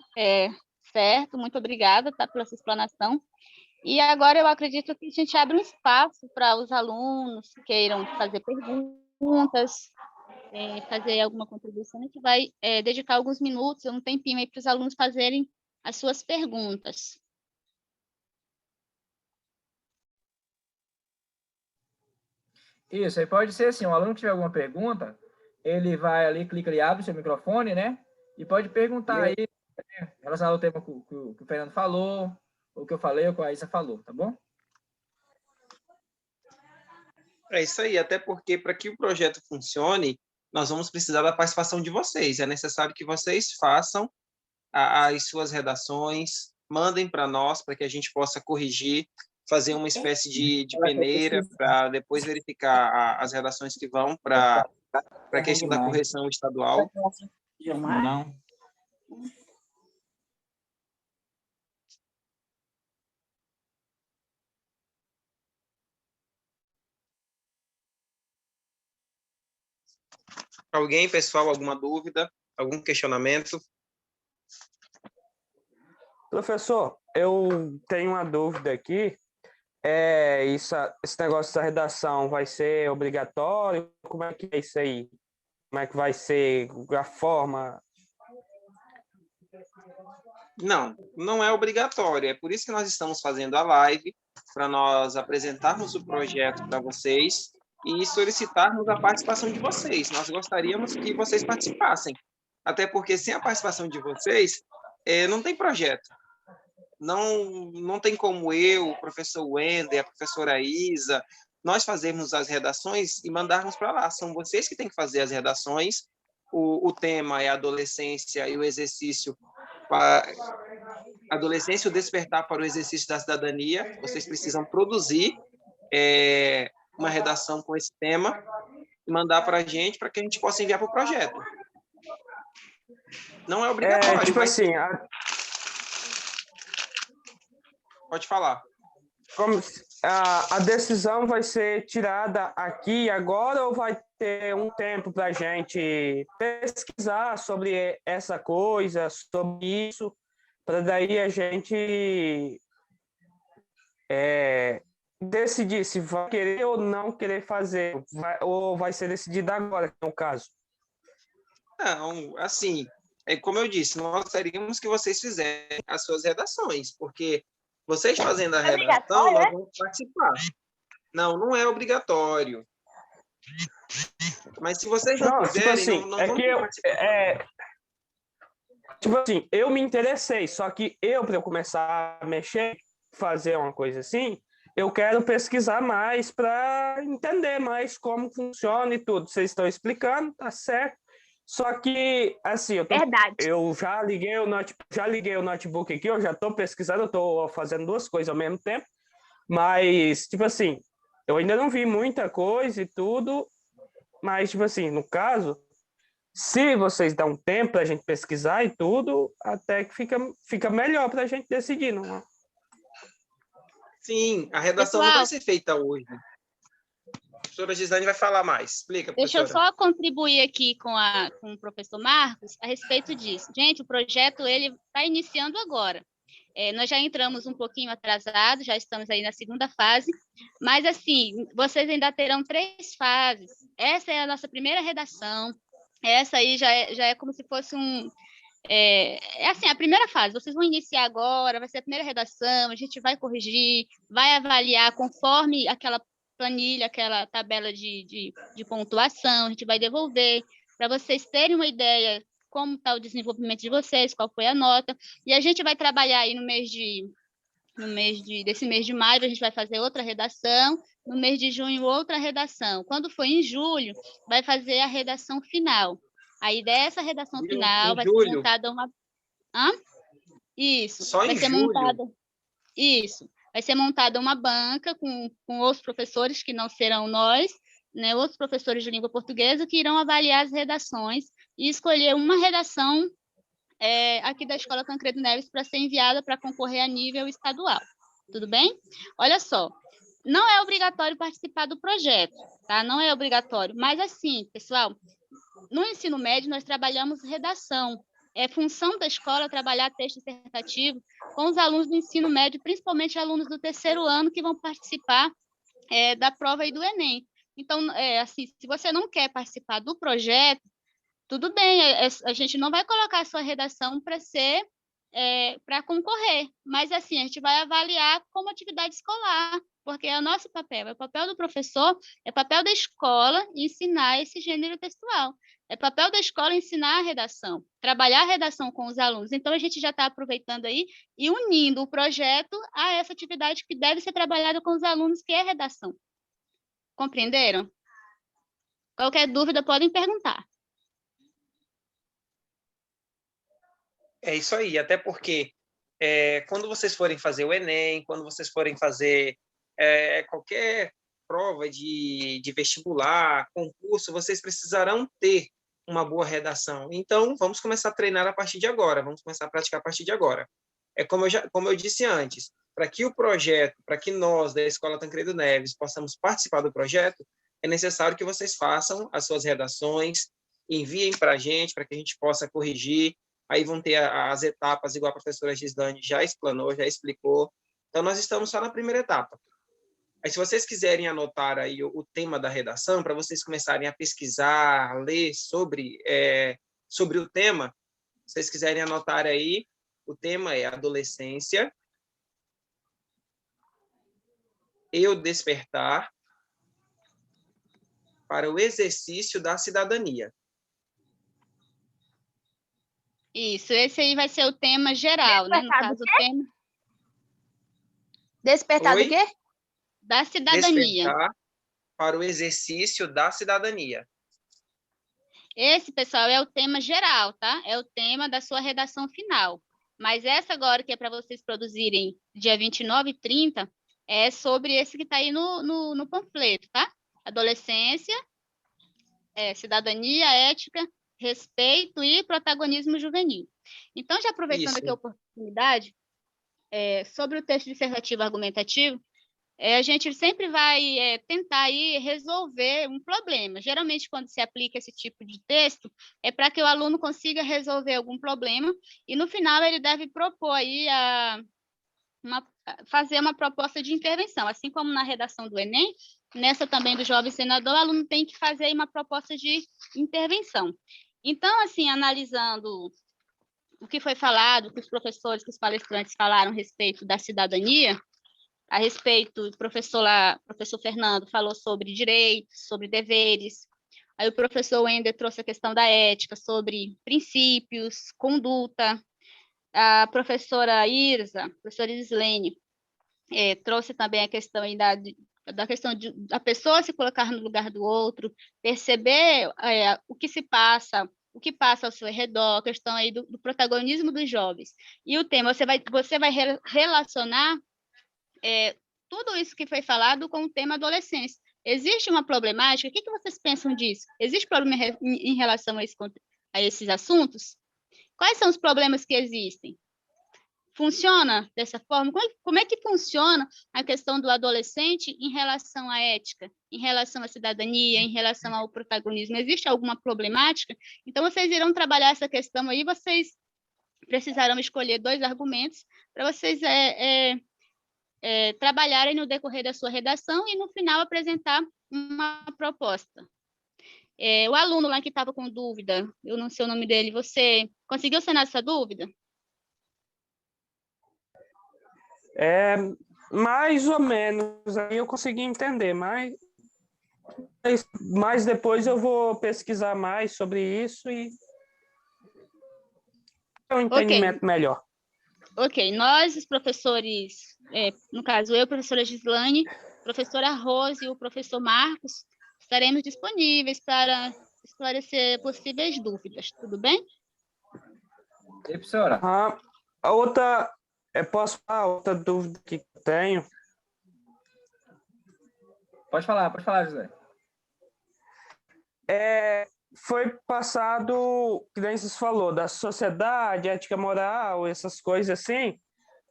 certo, muito obrigada, tá, pela sua explanação. E agora eu acredito que a gente abre um espaço para os alunos que queiram fazer perguntas, fazer alguma contribuição. A gente vai dedicar alguns minutos, um tempinho aí para os alunos fazerem as suas perguntas. Isso, aí pode ser assim, um aluno que tiver alguma pergunta, ele vai ali, clica ali, abre o seu microfone, né? E pode perguntar aí, né, relacionado ao tema que o Fernando falou, o que eu falei, ou que a Isa falou, tá bom? É isso aí, até porque para que o projeto funcione, nós vamos precisar da participação de vocês. É necessário que vocês façam as suas redações, mandem para nós, para que a gente possa corrigir, fazer uma espécie de peneira, para depois verificar as redações que vão para a questão da correção estadual. Não. Alguém, pessoal, alguma dúvida, algum questionamento? Professor, eu tenho uma dúvida aqui. Esse negócio da redação vai ser obrigatório? Como é que é isso aí? Como é que vai ser a forma? Não, não é obrigatório. É por isso que nós estamos fazendo a live, para nós apresentarmos o projeto para vocês e solicitarmos a participação de vocês. Nós gostaríamos que vocês participassem, até porque sem a participação de vocês, não tem projeto. Não tem como eu, o professor Wender, a professora Isa, nós fazermos as redações e mandarmos para lá. São vocês que têm que fazer as redações. O tema é a adolescência e o exercício, adolescência e o despertar para o exercício da cidadania. Vocês precisam produzir uma redação com esse tema e mandar para a gente, para que a gente possa enviar para o projeto. Não é obrigatório. Tipo mas... assim... Pode falar. A decisão vai ser tirada aqui agora ou vai ter um tempo para a gente pesquisar sobre essa coisa, sobre isso, para daí a gente decidir se vai querer ou não querer fazer, ou vai ser decidido agora, no caso. Não, assim, como eu disse, nós gostaríamos que vocês fizessem as suas redações, porque vocês fazendo a redação, nós vamos participar. Não, não é obrigatório. Mas se vocês não Não, tipo quiserem, assim, não é vamos que eu, participar. tipo assim, eu me interessei, só que para eu começar a mexer, fazer uma coisa assim, eu quero pesquisar mais para entender mais como funciona e tudo. Vocês estão explicando, tá certo. Só que, assim, Verdade. eu já liguei o notebook aqui, eu já estou pesquisando, eu estou fazendo duas coisas ao mesmo tempo, mas, tipo assim, eu ainda não vi muita coisa e tudo, mas, tipo assim, no caso, se vocês dão tempo para a gente pesquisar e tudo, até que fica melhor para a gente decidir, não é? Sim, a redação não vai Pessoal, ser feita hoje. A professora Gisane vai falar mais. Explica, deixa eu professora. só contribuir aqui com o professor Marcos a respeito disso. Gente, o projeto ele está iniciando agora. Nós já entramos um pouquinho atrasados, já estamos aí na segunda fase, mas assim, vocês ainda terão 3 fases. Essa é a nossa primeira redação. Essa aí já é como se fosse assim, a primeira fase, vocês vão iniciar agora, vai ser a primeira redação, a gente vai corrigir, vai avaliar conforme aquela planilha, aquela tabela de pontuação, a gente vai devolver, para vocês terem uma ideia como está o desenvolvimento de vocês, qual foi a nota, e a gente vai trabalhar aí desse mês de maio, a gente vai fazer outra redação, no mês de junho, outra redação. Quando for em julho, vai fazer a redação final. Aí dessa redação final Em vai ser julho? montada uma. Hã? Isso. Só vai em ser julho? montada. Isso. Vai ser montada uma banca com outros professores que não serão nós, né, outros professores de língua portuguesa que irão avaliar as redações e escolher uma redação aqui da Escola Tancredo Neves para ser enviada para concorrer a nível estadual. Tudo bem? Olha só, não é obrigatório participar do projeto, tá? Não é obrigatório, mas assim, pessoal, no ensino médio nós trabalhamos redação. É função da escola trabalhar texto dissertativo com os alunos do ensino médio, principalmente alunos do 3º ano que vão participar da prova aí do Enem. Então, assim, se você não quer participar do projeto, tudo bem, a gente não vai colocar a sua redação para ser para concorrer, mas assim, a gente vai avaliar como atividade escolar, porque é o nosso papel, é o papel do professor, é o papel da escola ensinar esse gênero textual, é papel da escola ensinar a redação, trabalhar a redação com os alunos. Então, a gente já está aproveitando aí e unindo o projeto a essa atividade que deve ser trabalhada com os alunos, que é a redação. Compreenderam? Qualquer dúvida, podem perguntar. É isso aí, até porque quando vocês forem fazer o Enem, quando vocês forem fazer qualquer prova de vestibular, concurso, vocês precisarão ter uma boa redação. Então, vamos começar a treinar a partir de agora, vamos começar a praticar a partir de agora. Como eu disse antes, para que o projeto, para que nós, da Escola Tancredo Neves, possamos participar do projeto, é necessário que vocês façam as suas redações, enviem para a gente, para que a gente possa corrigir. Aí vão ter as etapas, igual a professora Gisane já explanou, já explicou. Então, nós estamos só na primeira etapa. Aí, se vocês quiserem anotar aí o tema da redação, para vocês começarem a pesquisar, ler sobre o tema, se vocês quiserem anotar aí, o tema é adolescência e o despertar para o exercício da cidadania. Isso, esse aí vai ser o tema geral, né? No caso, o tema Despertar do quê? da cidadania. Despertar para o exercício da cidadania. Esse, pessoal, é o tema geral, tá? É o tema da sua redação final. Mas essa agora, que é para vocês produzirem dia 29 e 30, é sobre esse que está aí no panfleto, tá? Adolescência, cidadania, ética, respeito e protagonismo juvenil. Então, já aproveitando aqui a oportunidade, sobre o texto dissertativo argumentativo, a gente sempre vai tentar aí resolver um problema. Geralmente, quando se aplica esse tipo de texto, é para que o aluno consiga resolver algum problema e, no final, ele deve propor aí fazer uma proposta de intervenção, assim como na redação do Enem, nessa também do jovem senador, o aluno tem que fazer aí uma proposta de intervenção. Então, assim, analisando o que foi falado, o que os professores, que os palestrantes falaram a respeito da cidadania, a respeito, o professor Fernando falou sobre direitos, sobre deveres, aí o professor Wender trouxe a questão da ética, sobre princípios, conduta, a professora professora Islene, trouxe também a questão aí da questão da pessoa se colocar no lugar do outro, perceber o que se passa, o que passa ao seu redor, a questão aí do protagonismo dos jovens. E o tema, você vai relacionar tudo isso que foi falado com o tema adolescência. Existe uma problemática? O que vocês pensam disso? Existe problema em relação a esses assuntos? Quais são os problemas que existem? Funciona dessa forma? Como é que funciona a questão do adolescente em relação à ética, em relação à cidadania, em relação ao protagonismo? Existe alguma problemática? Então, vocês irão trabalhar essa questão aí, vocês precisarão escolher 2 argumentos para vocês trabalharem no decorrer da sua redação e, no final, apresentar uma proposta. O aluno lá que estava com dúvida, eu não sei o nome dele, você conseguiu sanar essa dúvida? Mais ou menos, aí eu consegui entender, mas depois eu vou pesquisar mais sobre isso e ter um entendimento melhor. Ok, nós, os professores, no caso eu, professora Gislane, professora Rose e o professor Marcos, estaremos disponíveis para esclarecer possíveis dúvidas, tudo bem? E professora? A outra, posso falar outra dúvida que tenho? Pode falar, José. Foi passado, que nem você falou, da sociedade, ética moral, essas coisas assim,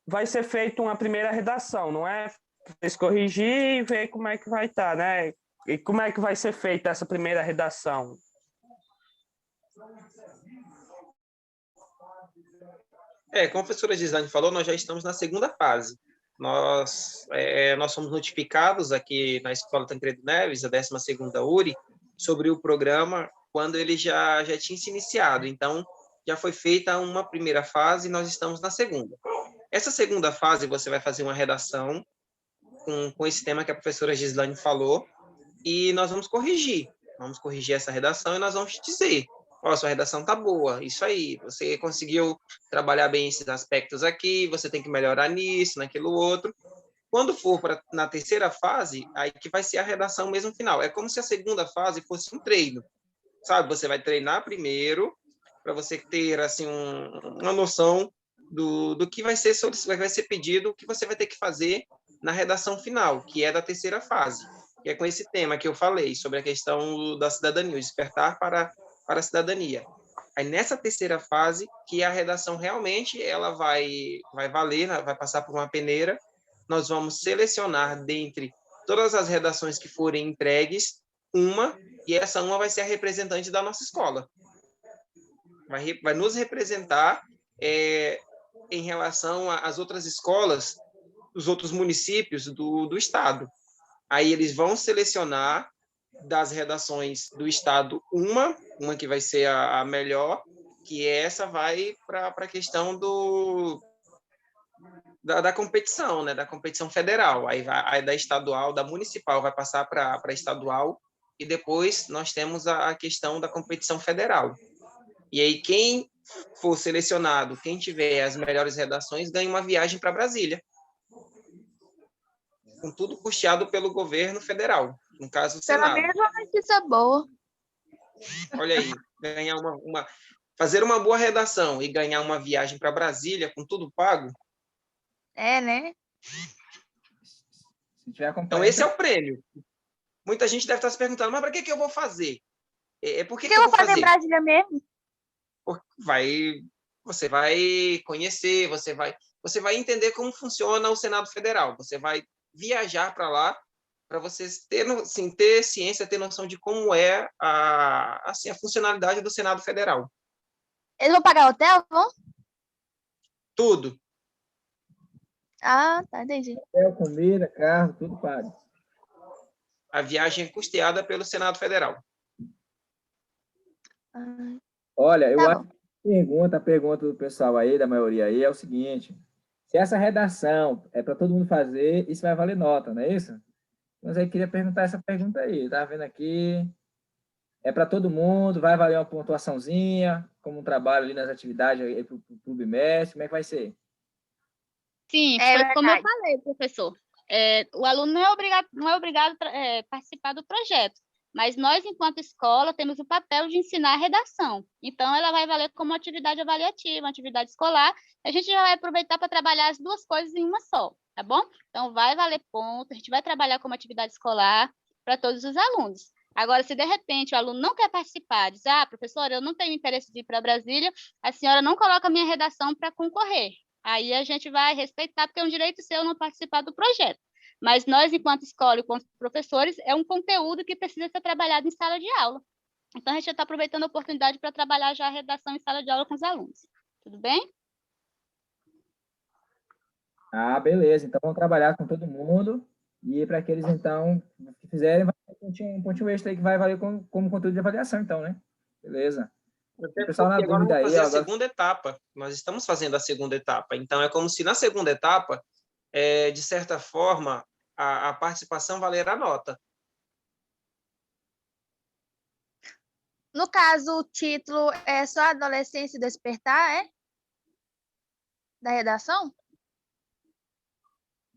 vai ser feita uma primeira redação, não é? Vocês corrigir e ver como é que vai estar, né? E como é que vai ser feita essa primeira redação? Como a professora Gislane falou, nós já estamos na segunda fase. Nós somos notificados aqui na Escola Tancredo Neves, a 12ª URI, sobre o programa quando ele já tinha se iniciado. Então, já foi feita uma primeira fase e nós estamos na segunda. Essa segunda fase, você vai fazer uma redação com esse tema que a professora Gislane falou e nós vamos corrigir. Vamos corrigir essa redação e nós vamos te dizer: sua redação tá boa, isso aí, você conseguiu trabalhar bem esses aspectos aqui, você tem que melhorar nisso, naquilo outro. Quando for na terceira fase, aí que vai ser a redação mesmo final. É como se a segunda fase fosse um treino, sabe? Você vai treinar primeiro, para você ter assim uma noção do que vai ser pedido, o que você vai ter que fazer na redação final, que é da terceira fase, que é com esse tema que eu falei, sobre a questão da cidadania, o despertar para a cidadania. Aí, nessa terceira fase, que a redação realmente ela vai valer, vai passar por uma peneira, nós vamos selecionar dentre todas as redações que forem entregues, e essa uma vai ser a representante da nossa escola. Vai nos representar em relação às outras escolas, dos outros municípios do estado. Aí eles vão selecionar das redações do estado uma que vai ser a melhor, que essa vai para a questão da competição, né? Da competição federal. Aí da estadual, da municipal, vai passar para a estadual, e depois nós temos a questão da competição federal. E aí quem for selecionado, quem tiver as melhores redações, ganha uma viagem para Brasília, com tudo custeado pelo governo federal, no caso o Senado. Pelo menos uma notícia boa. Olha aí, ganhar fazer uma boa redação e ganhar uma viagem para Brasília com tudo pago. Né? Então esse é o prêmio. Muita gente deve estar se perguntando, mas para que eu vou fazer? Por que eu vou fazer em Brasília mesmo? Você vai conhecer, você vai entender como funciona o Senado Federal. Você vai viajar para lá para vocês ter ciência, ter noção de como é a funcionalidade do Senado Federal. Eles vão pagar hotel, vão? Tudo. Ah, tá, entendi. Hotel, comida, carro, tudo pago. A viagem é custeada pelo Senado Federal. Ah, Olha, eu tá acho bom. que a pergunta do pessoal aí, da maioria aí, é o seguinte: se essa redação é para todo mundo fazer, isso vai valer nota, não é isso? Mas aí queria perguntar essa pergunta aí. Tá vendo aqui? É para todo mundo, vai valer uma pontuaçãozinha, como um trabalho ali nas atividades aí para o clube mestre, como é que vai ser? Sim, É foi como eu verdade. falei, professor. O aluno não é obrigado a participar do projeto, mas nós, enquanto escola, temos o papel de ensinar a redação. Então, ela vai valer como atividade avaliativa, uma atividade escolar. A gente já vai aproveitar para trabalhar as duas coisas em uma só, tá bom? Então, vai valer ponto, a gente vai trabalhar como atividade escolar para todos os alunos. Agora, se de repente o aluno não quer participar, diz, professora, eu não tenho interesse de ir para Brasília, a senhora não coloca a minha redação para concorrer. Aí a gente vai respeitar, porque é um direito seu não participar do projeto. Mas nós, enquanto escola e enquanto professores, é um conteúdo que precisa ser trabalhado em sala de aula. Então, a gente já está aproveitando a oportunidade para trabalhar já a redação em sala de aula com os alunos. Tudo bem? Ah, beleza. Então, vamos trabalhar com todo mundo. E para aqueles, então, que fizerem, vai ter um pontinho extra aí que vai valer como conteúdo de avaliação, então, né? Beleza. O Até pessoal na porque agora dúvida vamos aí, fazer ó, a agora segunda etapa. Nós estamos fazendo a segunda etapa. Então, é como se na segunda etapa, de certa forma, a participação valer a nota. No caso, o título é só Adolescência e Despertar, é? Da redação?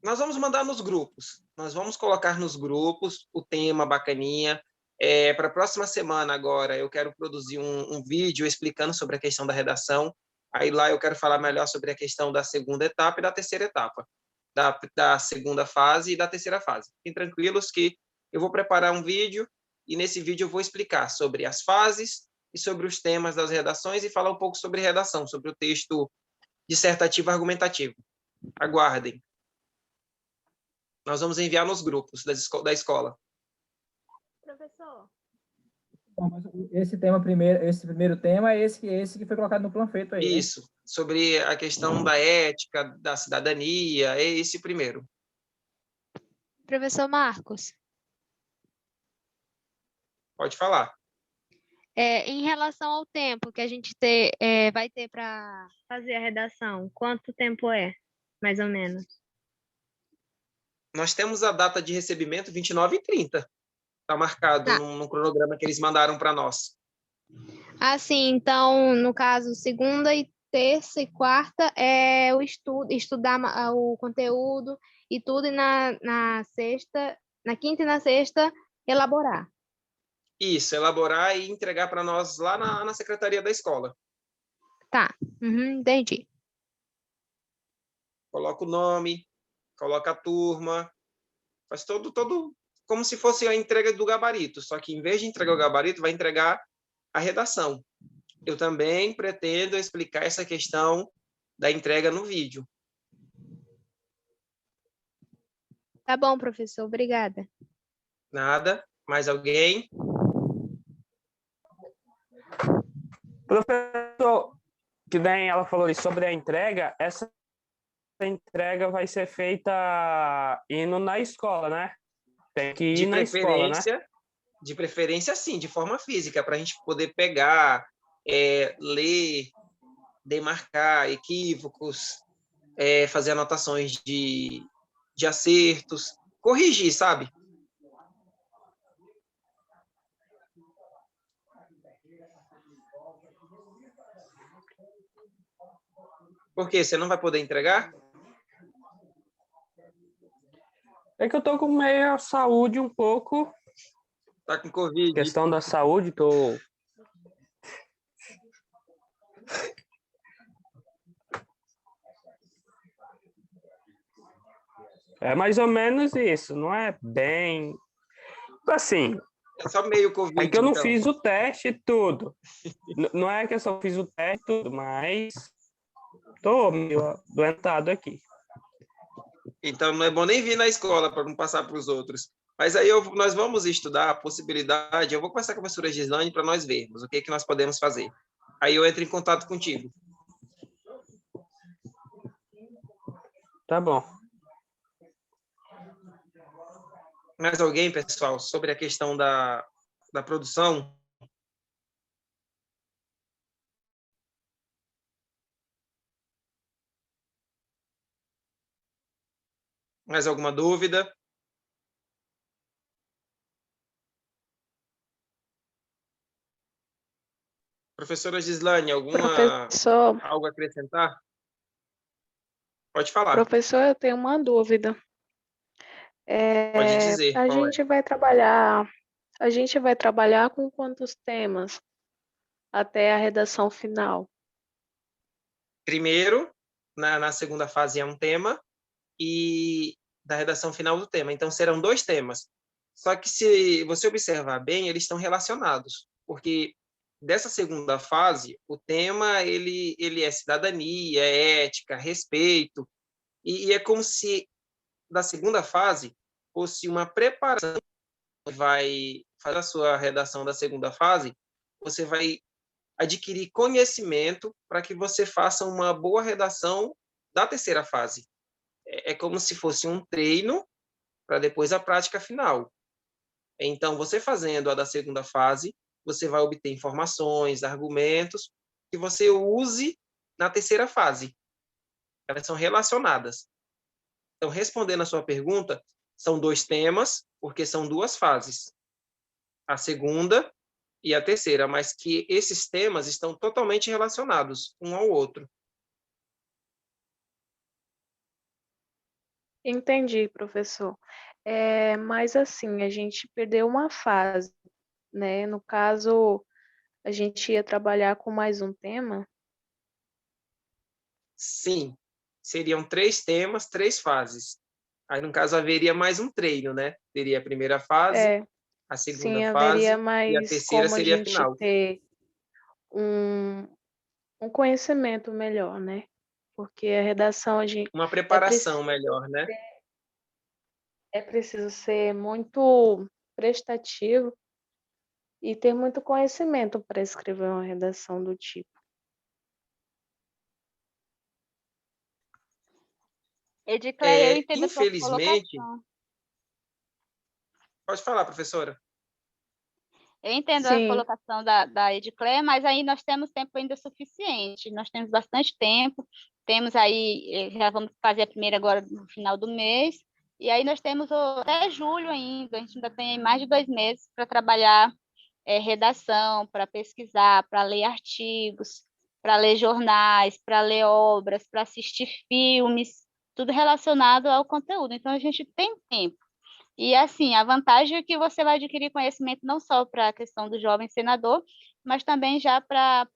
Nós vamos mandar nos grupos. Nós vamos colocar nos grupos o tema bacaninha. Para a próxima semana agora, eu quero produzir um vídeo explicando sobre a questão da redação. Aí lá eu quero falar melhor sobre a questão da segunda etapa e da terceira etapa, da segunda fase e da terceira fase. Fiquem tranquilos que eu vou preparar um vídeo e nesse vídeo eu vou explicar sobre as fases e sobre os temas das redações e falar um pouco sobre redação, sobre o texto dissertativo argumentativo. Aguardem. Nós vamos enviar nos grupos da escola. Professor. Bom, mas esse primeiro tema é esse que foi colocado no panfleto aí, né? Isso, sobre a questão da ética, da cidadania, é esse primeiro. Professor Marcos, Pode falar. em relação ao tempo que a gente vai ter para fazer a redação, quanto tempo é, mais ou menos? Nós temos a data de recebimento 29h30. Está marcado Tá. no cronograma que eles mandaram para nós. Assim, então, no caso, segunda e terça e quarta é o estudar o conteúdo e tudo, e na sexta, na quinta e na sexta, elaborar. Isso, elaborar e entregar para nós lá na secretaria da escola. Tá, entendi. Coloca o nome, coloca a turma, faz todo como se fosse a entrega do gabarito, só que em vez de entregar o gabarito, vai entregar a redação. Eu também pretendo explicar essa questão da entrega no vídeo. Tá bom, professor, obrigada. Nada? Mais alguém? Professor, que nem ela falou ali sobre a entrega, essa entrega vai ser feita indo na escola, né? Tem que ir na escola, né? De preferência, sim, de forma física, para a gente poder pegar, ler, demarcar equívocos, fazer anotações de acertos, corrigir, sabe? Por quê? Você não vai poder entregar? É que eu tô com meio saúde um pouco. Tá com Covid? Questão da saúde, tô... É mais ou menos isso, não é bem... Assim, É só meio Covid, é que eu não então. fiz o teste e tudo. Não é que eu só fiz o teste e tudo, mas tô meio adoentado aqui. Então, não é bom nem vir na escola para não passar para os outros. Mas aí nós vamos estudar a possibilidade, eu vou conversar com a professora Gislane para nós vermos o que nós podemos fazer. Aí eu entro em contato contigo. Tá bom. Mais alguém, pessoal, sobre a questão da produção? Mais alguma dúvida? Professora Gislane, Professor, algo a acrescentar? Pode falar, professor, eu tenho uma dúvida. pode dizer A qual é. gente vai trabalhar com quantos temas até a redação final? Primeiro, na segunda fase é um tema, e da redação final do tema. Então, serão 2 temas. Só que, se você observar bem, eles estão relacionados, porque dessa segunda fase, o tema ele é cidadania, é ética, respeito, e é como se da segunda fase fosse uma preparação. Vai fazer a sua redação da segunda fase, você vai adquirir conhecimento para que você faça uma boa redação da terceira fase. É como se fosse um treino para depois a prática final. Então, você fazendo a da segunda fase, você vai obter informações, argumentos que você use na terceira fase. Elas são relacionadas. Então, respondendo a sua pergunta, são 2 temas, porque são 2 fases. A segunda e a terceira, mas que esses temas estão totalmente relacionados um ao outro. Entendi, professor. Mas assim, a gente perdeu uma fase, né? No caso, a gente ia trabalhar com mais um tema? Sim, seriam 3 temas, 3 fases. Aí, no caso, haveria mais um treino, né? Teria a primeira fase, É, a segunda sim, haveria fase e a mais terceira como a seria a gente final. ter um, um conhecimento melhor, né? Porque a redação Uma é preparação preciso, melhor, né? é preciso ser muito prestativo e ter muito conhecimento para escrever uma redação do tipo. Edicleia, eu entendo a sua Infelizmente, colocação. pode falar, professora. Eu entendo a Sim, colocação da Edicleia, mas aí nós temos tempo ainda suficiente. Nós temos bastante tempo. Temos aí, já vamos fazer a primeira agora no final do mês. E aí nós temos até julho ainda. A gente ainda tem aí mais de 2 meses para trabalhar redação, para pesquisar, para ler artigos, para ler jornais, para ler obras, para assistir filmes, tudo relacionado ao conteúdo. Então, a gente tem tempo. E, assim, a vantagem é que você vai adquirir conhecimento não só para a questão do jovem senador, mas também já para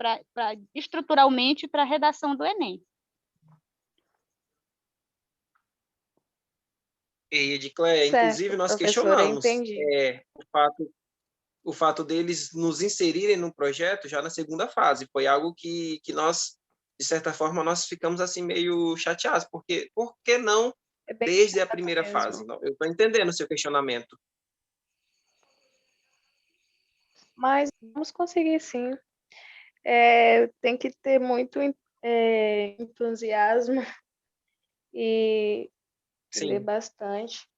estruturalmente para a redação do Enem. E, Edicleia, inclusive, certo, nós professora, questionamos entendi. o fato deles nos inserirem no projeto já na segunda fase. Foi algo que nós, de certa forma, nós ficamos assim meio chateados, porque por que não É bem desde a chato primeira fase? mesmo. Não, eu estou entendendo o seu questionamento. Mas vamos conseguir sim. Tem que ter muito entusiasmo e ler Sim, bastante.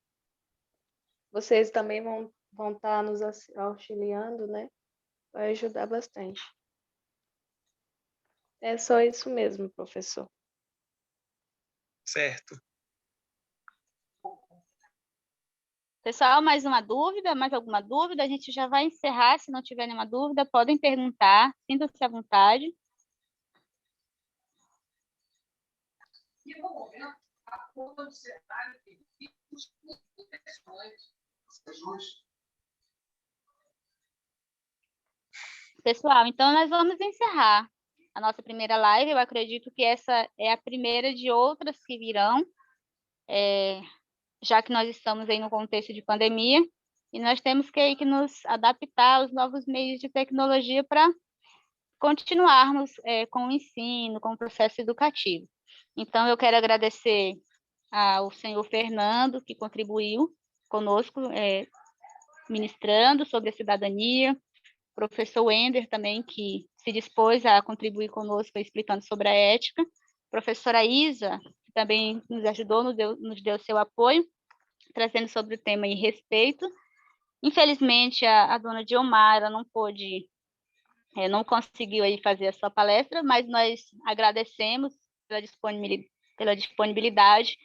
Vocês também vão estar nos auxiliando, né? Vai ajudar bastante. É só isso mesmo, professor. certo. Pessoal, mais uma dúvida? Mais alguma dúvida? A gente já vai encerrar. Se não tiver nenhuma dúvida, podem perguntar. Sintam-se à vontade. Pessoal, então nós vamos encerrar a nossa primeira live. Eu acredito que essa é a primeira de outras que virão, já que nós estamos aí no contexto de pandemia, e nós temos que nos adaptar aos novos meios de tecnologia para continuarmos com o ensino, com o processo educativo. Então, eu quero agradecer ao senhor Fernando, que contribuiu conosco, ministrando sobre a cidadania, professor Wender também, que se dispôs a contribuir conosco explicando sobre a ética, professora Isa, que também nos ajudou, nos deu seu apoio, trazendo sobre o tema e respeito. Infelizmente, a dona Diomara não pôde, não conseguiu aí fazer a sua palestra, mas nós agradecemos pela disponibilidade.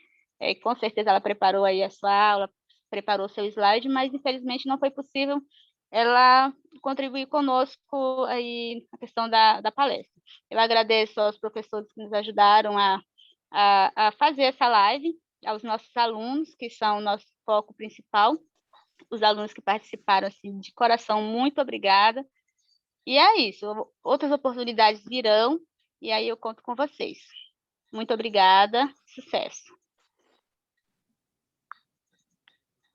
Com certeza ela preparou aí a sua aula, preparou seu slide, mas infelizmente não foi possível ela contribuir conosco aí na questão da palestra. Eu agradeço aos professores que nos ajudaram a fazer essa live, aos nossos alunos, que são o nosso foco principal, os alunos que participaram assim, de coração, muito obrigada. E é isso, outras oportunidades virão, e aí eu conto com vocês. Muito obrigada, sucesso.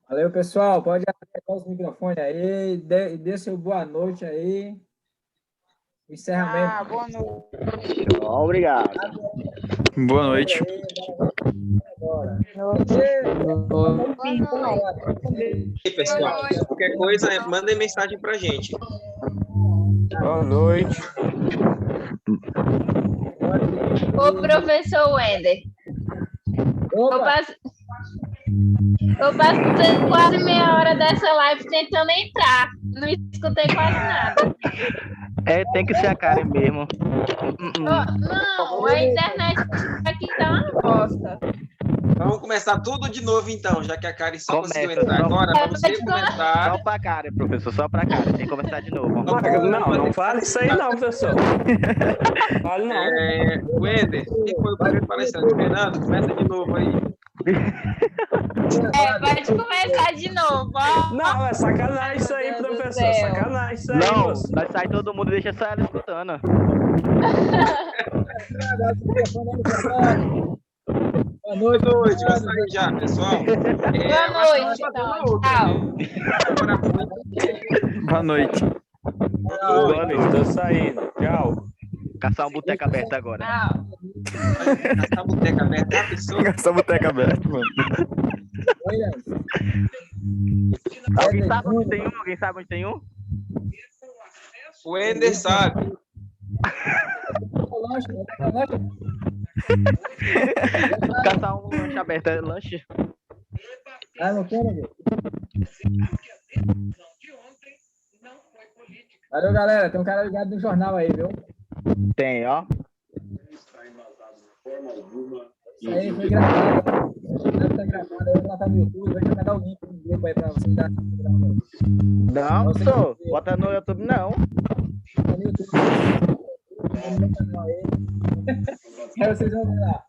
Valeu, pessoal. Pode abrir os microfones aí, dê seu boa noite aí. Encerramento. Boa noite. Obrigado. Boa noite. E pessoal, qualquer coisa, mandem mensagem pra gente. Boa noite. Ô, professor Wender. Eu passei quase meia hora dessa live tentando entrar. Não escutei quase nada. Tem que ser a Karen mesmo. Não, a internet aqui tá uma bosta. Vamos começar tudo de novo, então, já que a Karen só conseguiu entrar só- agora. Vamos recomeçar. Só pra Karen, professor, só pra Karen. Tem que começar de novo. Não fale isso aí não, professor. Fale não. Wender, quem foi o primeiro palestrante? Fernando, começa de novo aí. Pode começar de novo, ó. Não, é sacanagem isso aí, Meu Deus do professor. céu. Sacanagem isso aí, Não, moço. vai sair todo mundo e deixa só ela escutando. Boa noite. Boa noite, vai sair já, pessoal. Boa noite, então. Tchau. Boa noite. Boa noite, tô saindo. Tchau. Caçar um boteco aberto agora. Tchau. Essa boteca aberta, a pessoa. Essa boteca aberta, mano. Alguém sabe onde tem um? Alguém sabe onde tem um? O Wender sabe. Caçar um lanche aberto. É lanche? Não tem, Valeu, galera. Tem um cara ligado no jornal aí, viu? Tem, ó. Isso aí foi gravado. Tá gravado aí, vou botar no YouTube, vai mandar o link no grupo aí pra vocês darem. Não, sou. Bota no YouTube, não. Tá no YouTube. Tá no meu canal aí. Aí vocês vão ver lá.